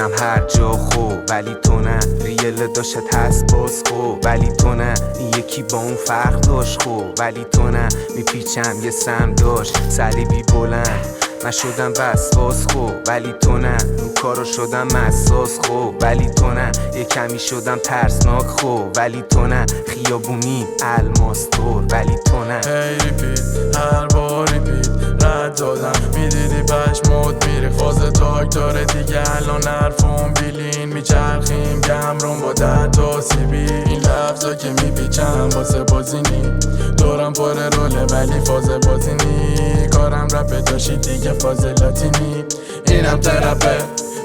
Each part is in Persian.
بودم هر جا خوب ولی تو نه، ریل داشت هست باز خوب ولی تو نه، این یکی با اون فرق داشت خوب ولی تو نه، میپیچم یه سم داشت صلیبی بلند، من شدم وسواس خوب ولی تو نه، رو کارو شدم مساس خوب ولی تو نه، یه کمی شدم ترسناک خوب ولی تو نه، خیابونی الماس دور ولی تو نه. هی ریپیت هر بار ریپیت رد دادم میدیدی پشمات میره فاز تاک داره دیگه، الان حرفم بیلین میچرخیم گمرون با 10 تا سیبی، این لفظا که میپیچم واسه بازینی دورم پر روله ولی فاز بازینی، کارم رپه داشتی دیگه فاز لاتینی، اینم ترپه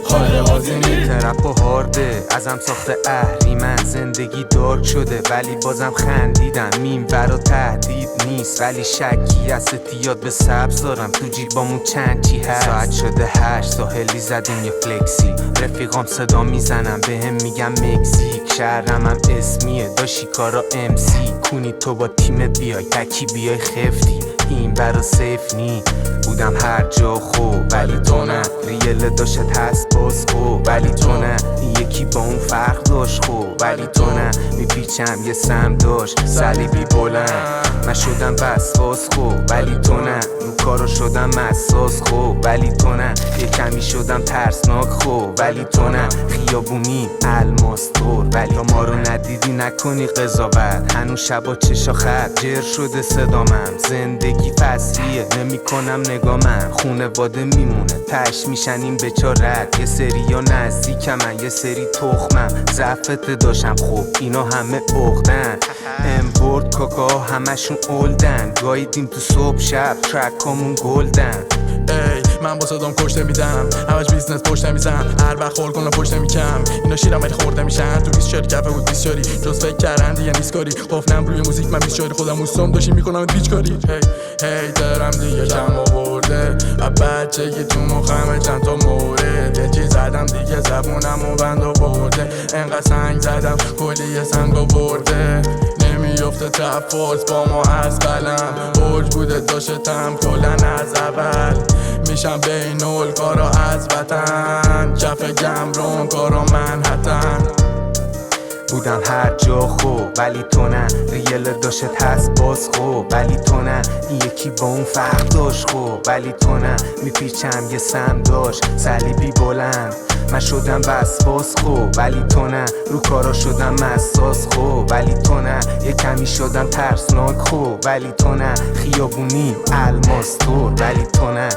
خاله بازینی. ترپ و هارده ازم ساخته اهریمن، زندگی دارک شده ولی بازم خندیدم، میم برا تهدید نیست ولی شکی هست، یاد به سبز دارم تو جیبامون چند چی هست، ساعت شده 8 ساحلی زدیم یه فلکسی، رفیقام صدا میزنم بهم میگم مکزیک، شهرم هم اسمیه داشی کارا امسی، کونی تو با تیمت بیای تکی بیای خفتی، این برا سیف نی، بودم هر جا خوب ولی تو نه، ریل داشت هست باز خوب ولی تو نه، این یکی با اون فرق داشت خوب ولی تو نه، میپیچم یه سم داشت صلیبی بلند، من شدم وسواس خوب ولی تو نه، رو کارو شدم مساس خوب ولی تو نه، یه کمی شدم ترسناک خوب ولی تو نه، خیابونی الماس دور ولی تو ما رو ندیدی نکنی قضاوت، هنوز شبا چشا خط جر شده صدامم، زندگی فصلیه نمی کنم نگامم، خونواده میمونه تش میشن این بچارت، یه سری ها نزدیکم من یه سری تخمم، ضعفت داشتم خوب اینا همه اغدن، امورد کاکا همشون اولدن، گاییدیم تو صبح شب ترکامون گلدن. ای من با صدام کشته میدم همش بیزنس پشت میزم، هر وقت خور کنم پشت میکم، اینا شیرم ولی خورده میشن، تو 20 شاری کفه بود 20 شاری جز فکر کردن دیگه نیست کاری، قفنم روی موزیک من 20 شاری خودم اوستام داشتی میکنم پیچ کاری، هی دارم دیگه کم آورده بچگی تو مخمه چند تا مورد، یه چیز زدم دیگه زبونم و بند آورده، انقدر سنگ زدم کلی یه سنگ آورده، نمیفته ترپ فورس با ما از قلم، برج بوده داشتم کلن از اول، میشم بین الکارا از وطن، کف گمرون کارا منحتن، بودم هر جا خوب ولی تو نه، ریل داشت هست باز خوب ولی تو نه، این یکی با اون فرق داشت خوب ولی تو نه، میپیچم یه سم داشت صلیبی بلند، من شدم وسواس خوب ولی تو نه، رو کارا شدم مساس خوب ولی تو نه، یه کمی شدم ترسناک خوب ولی تو نه، خیابونی الماس دور ولی تو نه.